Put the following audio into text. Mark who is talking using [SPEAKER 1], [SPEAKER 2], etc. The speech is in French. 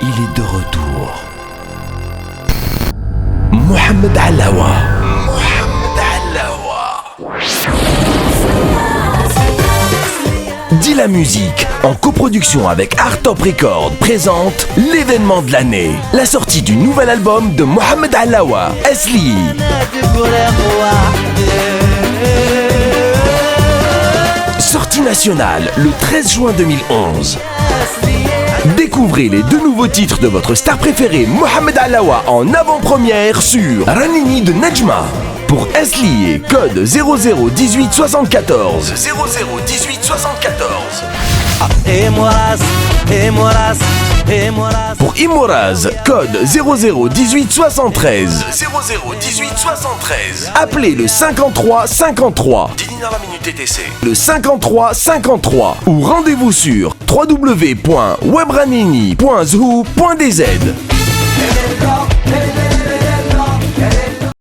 [SPEAKER 1] il est de retour. Mohamed Alawa. Dit la musique, en coproduction avec Art Top Records, présente l'événement de l'année. La sortie du nouvel album de Mohamed Alawa, Asli. Sortie nationale le 13 juin 2011. Découvrez les 2 nouveaux titres de votre star préférée Mohamed Alawa en avant-première sur Ranini de Nejma. Pour Asli, code 001874. 001874. Pour Imoraz, code 001873. 001873. Appelez le 53 53. 10 dinars la minute TTC. Le 53 53. Ou rendez-vous sur www.webranini.zhou.dz.